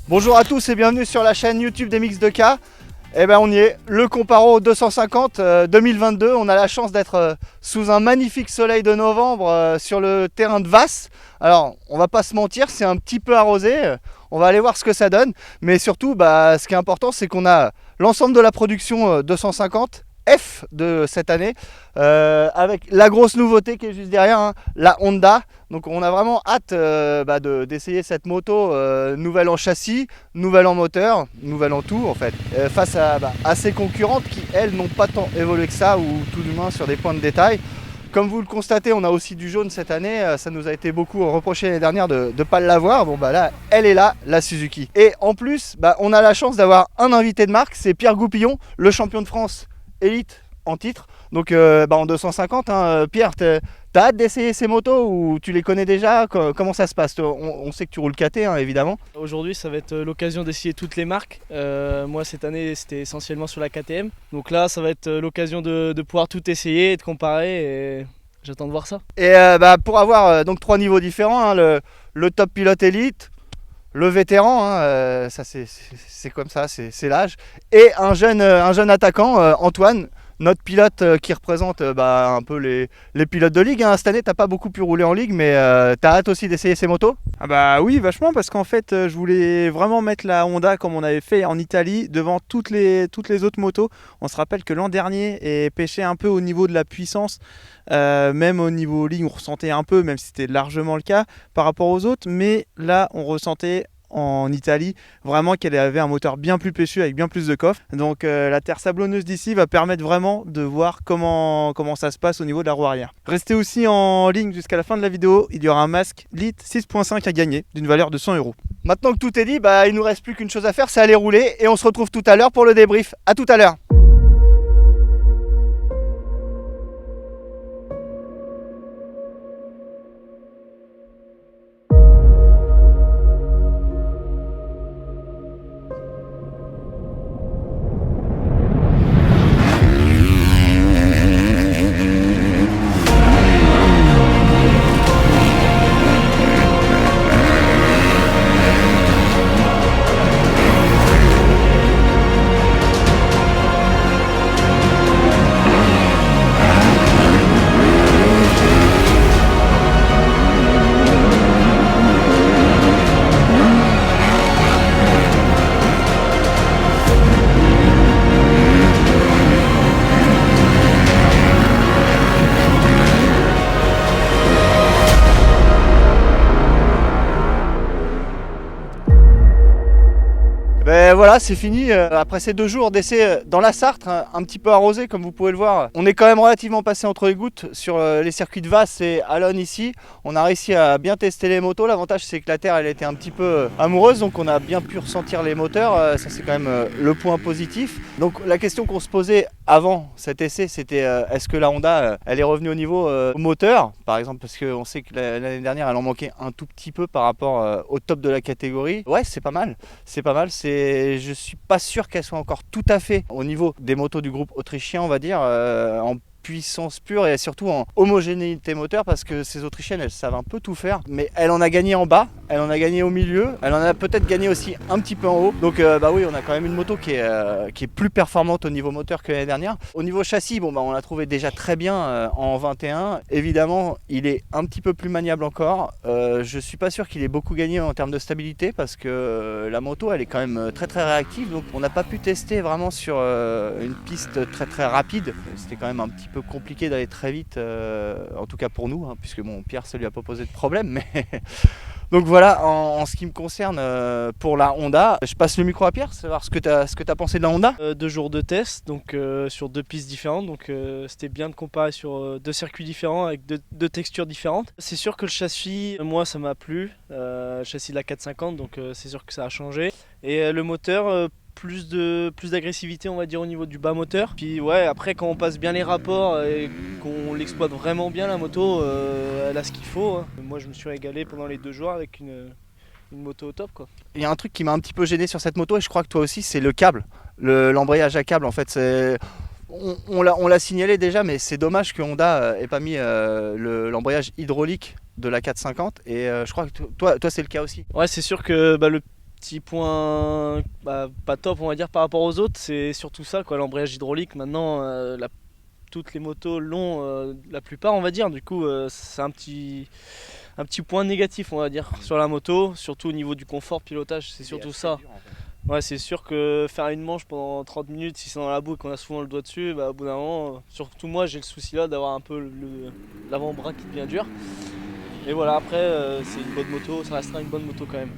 Bonjour à tous et bienvenue sur la chaîne YouTube des Mix 2K. Eh ben on y est, le Comparo 250 2022. On a la chance d'être sous un magnifique soleil de novembre sur le terrain de Vasse. Alors on va pas se mentir, c'est un petit peu arrosé. On va aller voir ce que ça donne. Mais surtout, ce qui est important, c'est qu'on a l'ensemble de la production 250 F de cette année, avec la grosse nouveauté qui est juste derrière, hein, la Honda. Donc on a vraiment hâte d'essayer cette moto nouvelle en châssis, nouvelle en moteur, nouvelle en tout en fait, face à ces concurrentes qui elles n'ont pas tant évolué que ça, ou tout du moins sur des points de détail. Comme vous le constatez, on a aussi du jaune cette année, ça nous a été beaucoup reproché l'année dernière de ne pas l'avoir. Bon là, elle est là, la Suzuki. Et en plus, on a la chance d'avoir un invité de marque, c'est Pierre Goupillon, le champion de France élite en titre. Donc en 250, hein, Pierre, t'as hâte d'essayer ces motos ou tu les connais déjà? Comment ça se passe? On sait que tu roules KT, hein, évidemment. Aujourd'hui ça va être l'occasion d'essayer toutes les marques. Moi cette année c'était essentiellement sur la KTM. Donc là ça va être l'occasion de pouvoir tout essayer et de comparer, et j'attends de voir ça. Et pour avoir donc 3 niveaux différents, hein, le top pilote élite, le vétéran, hein, ça c'est comme ça, c'est l'âge, et un jeune attaquant, Antoine, notre pilote qui représente un peu les pilotes de ligue, hein. Cette année t'as pas beaucoup pu rouler en ligue, mais t'as hâte aussi d'essayer ces motos? Ah bah oui, vachement, parce qu'en fait je voulais vraiment mettre la Honda comme on avait fait en Italie devant toutes les autres motos. On se rappelle que l'an dernier est pêché un peu au niveau de la puissance, même au niveau ligne on ressentait un peu, même si c'était largement le cas par rapport aux autres, mais là on ressentait en Italie vraiment qu'elle avait un moteur bien plus péchu avec bien plus de coffre. Donc la terre sablonneuse d'ici va permettre vraiment de voir comment ça se passe au niveau de la roue arrière. Restez aussi en ligne jusqu'à la fin de la vidéo, il y aura un masque Lit 6.5 à gagner d'une valeur de 100 €. Maintenant que tout est dit, il nous reste plus qu'une chose à faire, c'est aller rouler, et on se retrouve tout à l'heure pour le débrief. À tout à l'heure. Voilà, c'est fini. Après ces 2 jours d'essai dans la Sarthe, un petit peu arrosé comme vous pouvez le voir. On est quand même relativement passé entre les gouttes sur les circuits de Vasse et Allonne ici. On a réussi à bien tester les motos. L'avantage c'est que la terre elle était un petit peu amoureuse, donc on a bien pu ressentir les moteurs. Ça c'est quand même le point positif. Donc la question qu'on se posait avant cet essai, c'était est-ce que la Honda elle est revenue au niveau moteur, par exemple, parce qu'on sait que l'année dernière elle en manquait un tout petit peu par rapport au top de la catégorie. Ouais, c'est pas mal, je suis pas sûr qu'elle soit encore tout à fait au niveau des motos du groupe autrichien, on va dire, en puissance pure et surtout en homogénéité moteur, parce que ces autrichiennes elles savent un peu tout faire, mais elle en a gagné en bas, elle en a gagné au milieu, elle en a peut-être gagné aussi un petit peu en haut. Donc oui, on a quand même une moto qui est plus performante au niveau moteur que l'année dernière. Au niveau châssis, on l'a trouvé déjà très bien en 21. Évidemment il est un petit peu plus maniable encore. Je suis pas sûr qu'il ait beaucoup gagné en termes de stabilité, parce que la moto elle est quand même très très réactive, donc on n'a pas pu tester vraiment sur une piste très très rapide. C'était quand même un petit peu compliqué d'aller très vite, en tout cas pour nous, hein, puisque Pierre ça lui a pas posé de problème, mais donc voilà, en ce qui me concerne pour la Honda, je passe le micro à Pierre, savoir ce que tu as pensé de la Honda. 2 jours de test, donc sur 2 pistes différentes, donc c'était bien de comparer sur 2 circuits différents avec 2 textures différentes. C'est sûr que le châssis, moi ça m'a plu, le châssis de la 450, donc c'est sûr que ça a changé. Et le moteur, plus d'agressivité on va dire au niveau du bas moteur. Puis ouais, après quand on passe bien les rapports et qu'on l'exploite vraiment bien la moto, elle a ce qu'il faut, hein. Moi je me suis régalé pendant les 2 jours avec une moto au top quoi. Il y a un truc qui m'a un petit peu gêné sur cette moto, et je crois que toi aussi, c'est le câble, l'embrayage à câble en fait. On l'a signalé déjà, mais c'est dommage que Honda ait pas mis l'embrayage hydraulique de la 450, et je crois que toi c'est le cas aussi. Ouais, c'est sûr que le petit point pas top on va dire par rapport aux autres, c'est surtout ça quoi, l'embrayage hydraulique. Maintenant toutes les motos l'ont, la plupart on va dire, du coup c'est un petit point négatif on va dire sur la moto, surtout au niveau du confort pilotage, c'est surtout ça. Ouais, c'est sûr que faire une manche pendant 30 minutes, si c'est dans la boue et qu'on a souvent le doigt dessus, au bout d'un moment, surtout moi j'ai le souci là d'avoir un peu l'avant-bras qui devient dur. Et voilà, après c'est une bonne moto, ça restera une bonne moto quand même.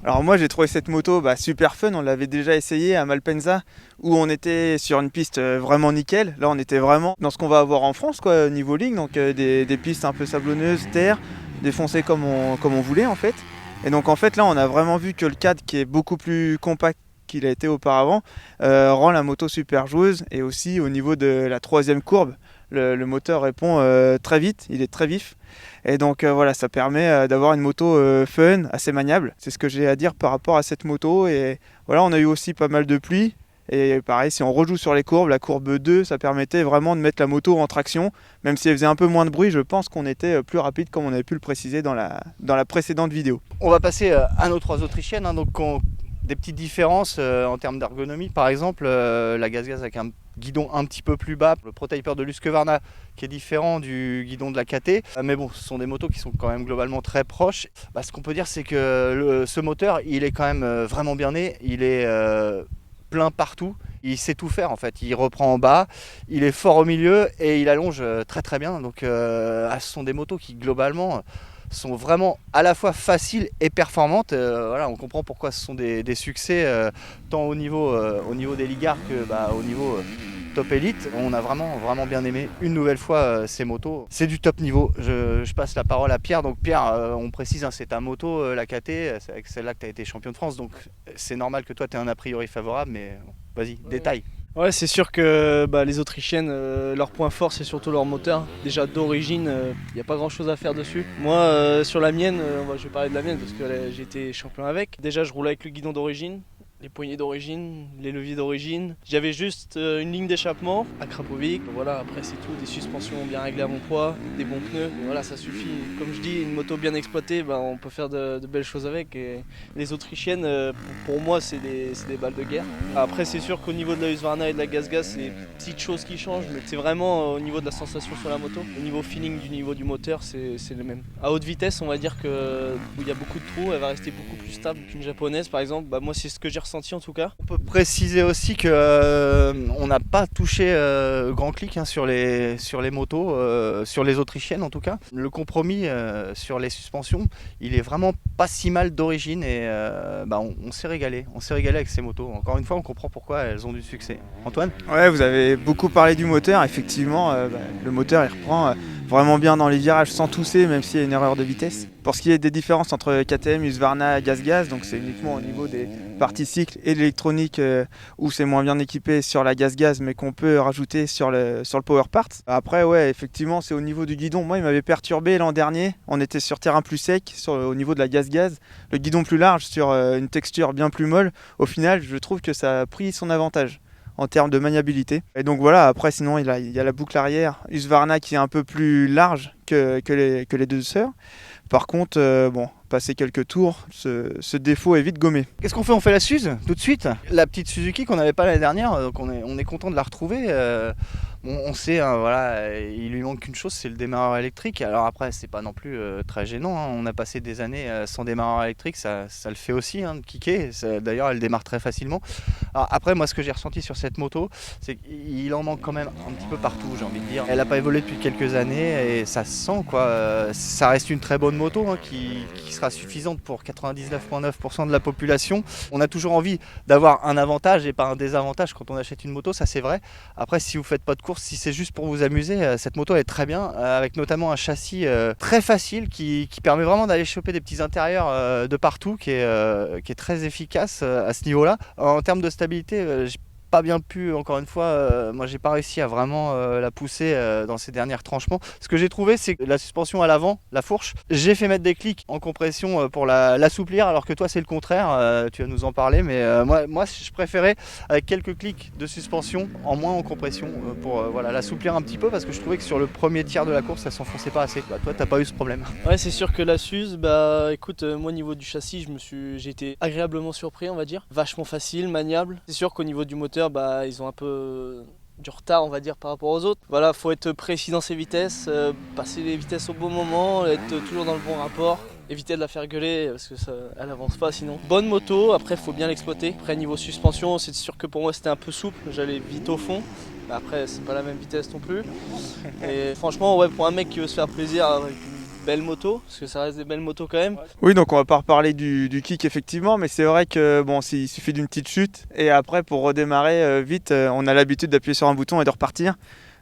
Alors moi j'ai trouvé cette moto super fun, on l'avait déjà essayé à Malpensa où on était sur une piste vraiment nickel. Là on était vraiment dans ce qu'on va avoir en France quoi, niveau ligne, donc des pistes un peu sablonneuses, terre, défoncées comme on voulait en fait. Et donc en fait là on a vraiment vu que le cadre qui est beaucoup plus compact qu'il a été auparavant rend la moto super joueuse, et aussi au niveau de la troisième courbe, le moteur répond très vite, il est très vif. Et donc voilà, ça permet d'avoir une moto fun, assez maniable. C'est ce que j'ai à dire par rapport à cette moto. Et voilà, on a eu aussi pas mal de pluie. Et pareil, si on rejoue sur les courbes, la courbe 2, ça permettait vraiment de mettre la moto en traction. Même si elle faisait un peu moins de bruit, je pense qu'on était plus rapide comme on avait pu le préciser dans la précédente vidéo. On va passer à nos 3 Autrichiennes, hein, donc des petites différences en termes d'ergonomie. Par exemple, la GasGas avec un guidon un petit peu plus bas, le Prototyper de Husqvarna qui est différent du guidon de la KT. Mais bon, ce sont des motos qui sont quand même globalement très proches. Ce qu'on peut dire, c'est que ce moteur, il est quand même vraiment bien né. Il est plein partout. Il sait tout faire en fait. Il reprend en bas, il est fort au milieu et il allonge très très bien. Donc ce sont des motos qui globalement sont vraiment à la fois faciles et performantes. Voilà, on comprend pourquoi ce sont des succès tant au niveau des Ligar que au niveau top élite. On a vraiment bien aimé une nouvelle fois ces motos. C'est du top niveau. Je passe la parole à Pierre. Donc Pierre, on précise, c'est ta moto, la KT, c'est avec celle-là que tu as été champion de France. Donc c'est normal que toi tu aies un a priori favorable, mais vas-y, détaille. Ouais, c'est sûr que les Autrichiennes, leur point fort c'est surtout leur moteur. Déjà d'origine, il n'y a pas grand chose à faire dessus. Moi sur la mienne, je vais parler de la mienne parce que j'ai été champion avec. Déjà je roule avec le guidon d'origine, les poignées d'origine, les leviers d'origine. J'avais juste une ligne d'échappement à Krapovic. Voilà, après c'est tout, des suspensions bien réglées à mon poids, des bons pneus. Et voilà, ça suffit. Comme je dis, une moto bien exploitée, on peut faire de belles choses avec. Et les Autrichiennes, pour moi, c'est des balles de guerre. Après, c'est sûr qu'au niveau de la Husqvarna et de la GasGas, c'est des petites choses qui changent, mais c'est vraiment au niveau de la sensation sur la moto. Au niveau feeling du niveau du moteur, c'est le même. À haute vitesse, on va dire que où il y a beaucoup de trous, elle va rester beaucoup plus stable qu'une japonaise, par exemple. Moi, c'est ce que j'ai ressenti en tout cas. On peut préciser aussi que on n'a pas touché grand clic sur les motos, sur les Autrichiennes en tout cas. Le compromis sur les suspensions, il est vraiment pas si mal d'origine et on s'est régalé. On s'est régalé avec ces motos. Encore une fois, on comprend pourquoi elles ont du succès. Antoine ? Ouais, vous avez beaucoup parlé du moteur. Effectivement, le moteur il reprend vraiment bien dans les virages sans tousser, même s'il y a une erreur de vitesse. Pour ce qui est des différences entre KTM, Husqvarna et GasGas, donc c'est uniquement au niveau des parties cycles et de l'électronique où c'est moins bien équipé sur la GasGas, mais qu'on peut rajouter sur le Power Parts. Après, ouais, effectivement, c'est au niveau du guidon. Moi, il m'avait perturbé l'an dernier. On était sur terrain plus sec, au niveau de la GasGas, le guidon plus large sur une texture bien plus molle. Au final, je trouve que ça a pris son avantage en termes de maniabilité. Et donc voilà, après sinon il y a la boucle arrière Husqvarna qui est un peu plus large que les deux sœurs. Par contre, passer quelques tours, ce défaut est vite gommé. Qu'est-ce qu'on fait ? On fait la Suze tout de suite. La petite Suzuki qu'on n'avait pas l'année dernière, donc on est content de la retrouver. On sait, il lui manque qu'une chose, c'est le démarreur électrique. Alors après, c'est pas non plus très gênant. On a passé des années sans démarreur électrique, ça le fait aussi de kicker. D'ailleurs, elle démarre très facilement. Alors après, moi, ce que j'ai ressenti sur cette moto, c'est qu'il en manque quand même un petit peu partout, j'ai envie de dire. Elle n'a pas évolué depuis quelques années et ça se sent, quoi. Ça reste une très bonne moto qui sera suffisante pour 99,9% de la population. On a toujours envie d'avoir un avantage et pas un désavantage quand on achète une moto, ça c'est vrai. Après, si vous faites pas de course, si c'est juste pour vous amuser, cette moto est très bien, avec notamment un châssis très facile qui permet vraiment d'aller choper des petits intérieurs de partout, qui est très efficace à ce niveau-là. En termes de stabilité, j'ai pas bien pu, encore une fois, moi j'ai pas réussi à vraiment la pousser dans ces derniers retranchements. Ce que j'ai trouvé, c'est que la suspension à l'avant, la fourche, j'ai fait mettre des clics en compression pour l'assouplir, alors que toi c'est le contraire, tu vas nous en parler, mais moi je préférais avec quelques clics de suspension en moins en compression pour voilà, l'assouplir un petit peu, parce que je trouvais que sur le premier tiers de la course ça s'enfonçait pas assez. Bah, toi t'as pas eu ce problème. Ouais, c'est sûr que la Suze, bah écoute, moi au niveau du châssis, j'ai été agréablement surpris, on va dire. Vachement facile, maniable. C'est sûr qu'au niveau du moteur, bah ils ont un peu du retard, on va dire, par rapport aux autres. Voilà, faut être précis dans ses vitesses, passer les vitesses au bon moment, être toujours dans le bon rapport. Éviter de la faire gueuler parce que elle avance pas sinon. Bonne moto, après faut bien l'exploiter. Après niveau suspension, c'est sûr que pour moi c'était un peu souple, j'allais vite au fond. Mais après c'est pas la même vitesse non plus. Et franchement ouais, pour un mec qui veut se faire plaisir avec une belle moto, parce que ça reste des belles motos quand même. Oui, donc on va pas reparler du kick effectivement, mais c'est vrai que bon, il suffit d'une petite chute et après pour redémarrer vite, on a l'habitude d'appuyer sur un bouton et de repartir.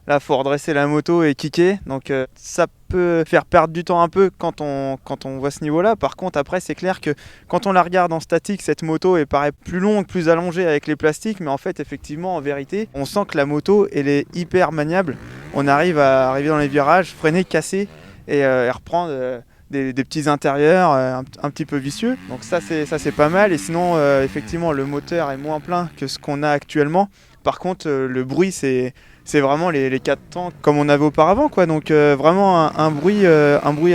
Là, il faut redresser la moto et kicker, donc ça peut faire perdre du temps un peu quand on voit ce niveau-là. Par contre, après, c'est clair que quand on la regarde en statique, cette moto elle paraît plus longue, plus allongée avec les plastiques, mais en fait, effectivement, en vérité, on sent que la moto, elle est hyper maniable. On arrive à arriver dans les virages, freiner, casser et reprendre des petits intérieurs un petit peu vicieux. Donc ça, c'est pas mal. Et sinon, effectivement, le moteur est moins plein que ce qu'on a actuellement. Par contre, le bruit, c'est vraiment les 4 temps comme on avait auparavant, quoi. Donc vraiment un bruit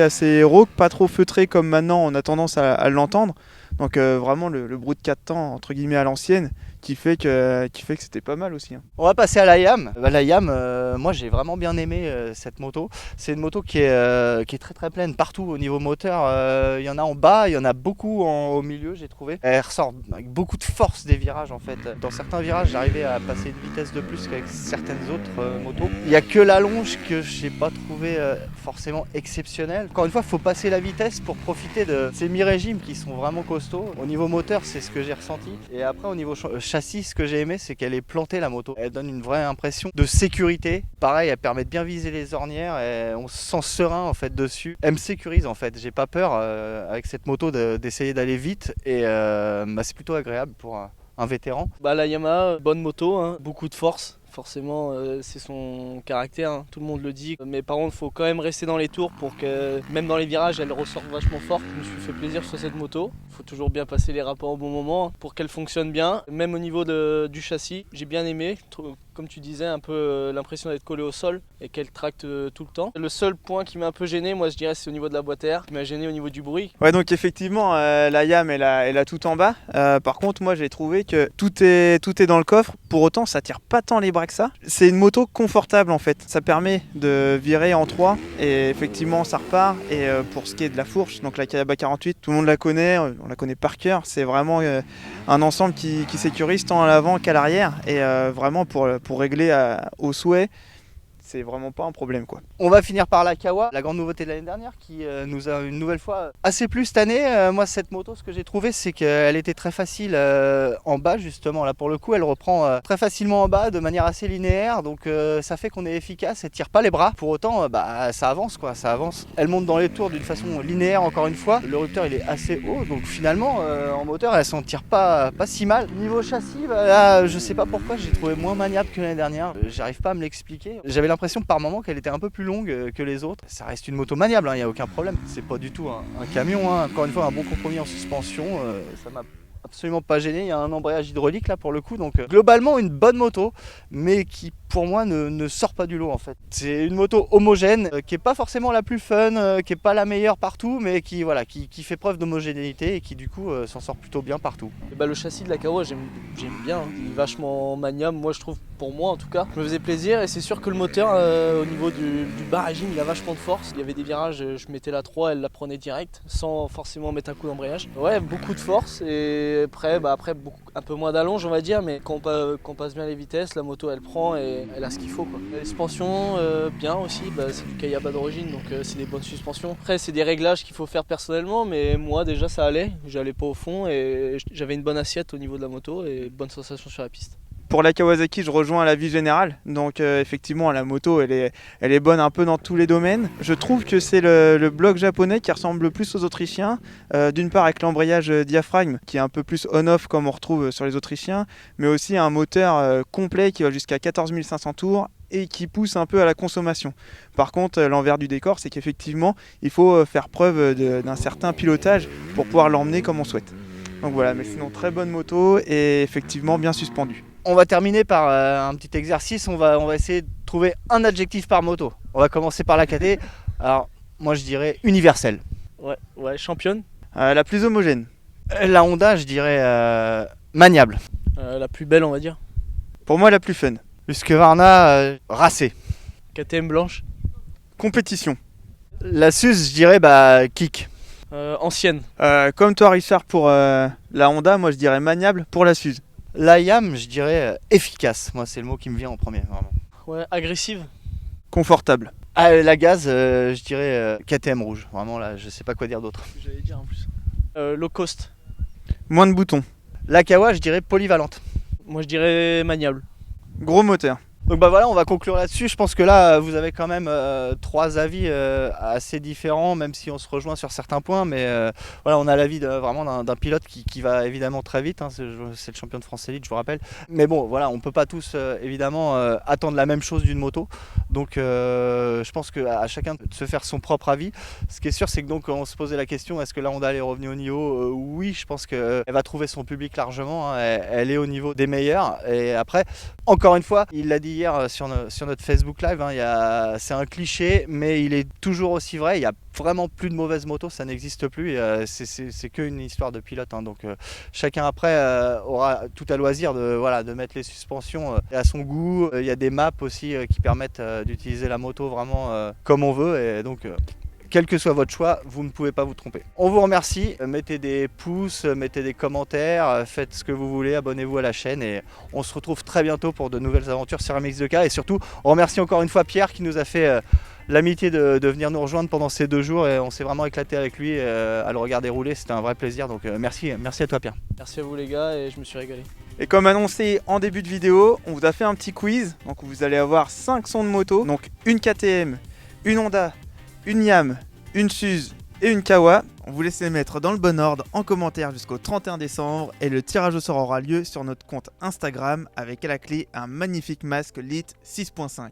assez rauque, pas trop feutré comme maintenant on a tendance à l'entendre. Donc vraiment le bruit de 4 temps entre guillemets à l'ancienne qui fait que c'était pas mal aussi. On va passer à la YAM. La YAM, moi j'ai vraiment bien aimé cette moto. C'est une moto qui est très très pleine partout au niveau moteur. Il y en a en bas, il y en a beaucoup au milieu, j'ai trouvé. Elle ressort avec beaucoup de force des virages en fait. Dans certains virages, j'arrivais à passer une vitesse de plus qu'avec certaines autres motos. Il n'y a que la longe que j'ai pas trouvé forcément exceptionnelle. Encore une fois, il faut passer la vitesse pour profiter de ces mi-régimes qui sont vraiment costauds. Au niveau moteur, c'est ce que j'ai ressenti. Et après, au niveau châssis, ce que j'ai aimé, c'est qu'elle est plantée la moto. Elle donne une vraie impression de sécurité. Pareil, elle permet de bien viser les ornières et on se sent serein en fait dessus. Elle me sécurise en fait. J'ai pas peur avec cette moto d'essayer d'aller vite et c'est plutôt agréable pour un vétéran. Bah, la Yamaha, bonne moto, hein, beaucoup de force. Forcément, c'est son caractère, hein, tout le monde le dit. Mais par contre, il faut quand même rester dans les tours pour que, même dans les virages, elle ressorte vachement forte. Je me suis fait plaisir sur cette moto. Il faut toujours bien passer les rapports au bon moment pour qu'elle fonctionne bien. Même au niveau du châssis, j'ai bien aimé. Comme tu disais, un peu l'impression d'être collé au sol et qu'elle tracte tout le temps. Le seul point qui m'a un peu gêné, moi je dirais, c'est au niveau de la boîte à air, qui m'a gêné au niveau du bruit. Ouais, donc effectivement, la YAM elle a tout en bas. Par contre, moi j'ai trouvé que tout est dans le coffre. Pour autant, ça tire pas tant les bras que ça. C'est une moto confortable en fait. Ça permet de virer en 3 et effectivement ça repart. Et pour ce qui est de la fourche, donc la Kayaba 48, tout le monde la connaît, on la connaît par cœur. C'est vraiment un ensemble qui sécurise tant à l'avant qu'à l'arrière et vraiment pour régler au souhait, c'est vraiment pas un problème quoi. On va finir par la Kawa, la grande nouveauté de l'année dernière qui nous a une nouvelle fois assez plu cette année. Moi cette moto, ce que j'ai trouvé, c'est qu'elle était très facile en bas justement. Là pour le coup, elle reprend très facilement en bas de manière assez linéaire, donc ça fait qu'on est efficace, elle tire pas les bras. Pour autant, ça avance quoi, ça avance. Elle monte dans les tours d'une façon linéaire encore une fois. Le rupteur il est assez haut, donc finalement en moteur elle s'en tire pas si mal. Niveau châssis, là je sais pas pourquoi j'ai trouvé moins maniable que l'année dernière. J'arrive pas à me l'expliquer. J'avais l'impression par moment qu'elle était un peu plus longue que les autres. Ça reste une moto maniable, il n'y a aucun problème. C'est pas du tout un camion, hein. Encore une fois un bon compromis en suspension, ça m'a absolument pas gêné. Il y a un embrayage hydraulique là pour le coup, donc globalement une bonne moto, mais qui pour moi ne sort pas du lot en fait. C'est une moto homogène, qui est pas forcément la plus fun, qui est pas la meilleure partout, mais qui fait preuve d'homogénéité et qui du coup s'en sort plutôt bien partout. Et le châssis de la Kawa, j'aime bien, hein. Il est vachement maniable, moi je trouve, pour moi en tout cas. Je me faisais plaisir et c'est sûr que le moteur au niveau du bas régime, il a vachement de force. Il y avait des virages, je mettais la 3, elle la prenait direct, sans forcément mettre un coup d'embrayage. Ouais, beaucoup de force et après un peu moins d'allonge on va dire, mais quand on passe bien les vitesses, la moto elle prend et elle a ce qu'il faut quoi. Les suspensions bien aussi, c'est du Kayaba d'origine, donc c'est des bonnes suspensions. Après c'est des réglages qu'il faut faire personnellement, mais moi déjà ça allait, j'allais pas au fond et j'avais une bonne assiette au niveau de la moto et bonne sensation sur la piste. Pour la Kawasaki, je rejoins l'avis général. Donc effectivement, la moto, elle est bonne un peu dans tous les domaines. Je trouve que c'est le bloc japonais qui ressemble le plus aux Autrichiens. D'une part avec l'embrayage diaphragme, qui est un peu plus on-off comme on retrouve sur les Autrichiens, mais aussi un moteur complet qui va jusqu'à 14 500 tours et qui pousse un peu à la consommation. Par contre, l'envers du décor, c'est qu'effectivement, il faut faire preuve d'un certain pilotage pour pouvoir l'emmener comme on souhaite. Donc voilà, mais sinon très bonne moto et effectivement bien suspendue. On va terminer par un petit exercice, on va essayer de trouver un adjectif par moto. On va commencer par la KT. Alors moi je dirais universelle. Ouais, championne. La plus homogène. La Honda je dirais maniable. La plus belle, on va dire. Pour moi la plus fun. Husqvarna racée. KTM blanche. Compétition. La Suze je dirais kick. Ancienne. Comme toi Richard pour la Honda, moi je dirais maniable pour la Suze. La Yam je dirais efficace. Moi c'est le mot qui me vient en premier vraiment. Ouais, agressive. Confortable. La Gaz je dirais KTM rouge. Vraiment là je sais pas quoi dire d'autre. J'allais dire en plus. Low cost. Moins de boutons. La Kawa je dirais polyvalente. Moi je dirais maniable. Gros moteur. Donc bah voilà, on va conclure là-dessus. Je pense que là, vous avez quand même 3 avis assez différents, même si on se rejoint sur certains points. Mais voilà, on a l'avis vraiment d'un pilote qui va évidemment très vite. Hein, c'est le champion de France Elite, je vous rappelle. Mais bon, voilà, on peut pas tous évidemment attendre la même chose d'une moto. Donc je pense qu'à chacun de se faire son propre avis. Ce qui est sûr, c'est que donc on se posait la question, est-ce que la Honda elle est revenue au niveau oui, je pense qu'elle va trouver son public largement. Hein, elle est au niveau des meilleurs. Et après, encore une fois, il l'a dit hier sur notre Facebook Live, hein, c'est un cliché, mais il est toujours aussi vrai. Il n'y a vraiment plus de mauvaises motos, ça n'existe plus. C'est qu'une histoire de pilote. Hein, donc chacun après aura tout à loisir de mettre les suspensions à son goût. Il y a des maps aussi qui permettent d'utiliser la moto vraiment comme on veut. Et donc quel que soit votre choix, vous ne pouvez pas vous tromper. On vous remercie, mettez des pouces, mettez des commentaires, faites ce que vous voulez, abonnez-vous à la chaîne et on se retrouve très bientôt pour de nouvelles aventures sur MX2K. Et surtout, on remercie encore une fois Pierre qui nous a fait l'amitié de venir nous rejoindre pendant ces 2 jours et on s'est vraiment éclaté avec lui à le regarder rouler, c'était un vrai plaisir. Donc merci à toi Pierre. Merci à vous les gars et je me suis régalé. Et comme annoncé en début de vidéo, on vous a fait un petit quiz. Donc vous allez avoir 5 sons de moto, donc une KTM, une Honda, une Yam, une Suze et une Kawa. On vous laisse les mettre dans le bon ordre en commentaire jusqu'au 31 décembre et le tirage au sort aura lieu sur notre compte Instagram avec à la clé un magnifique masque LIT 6.5.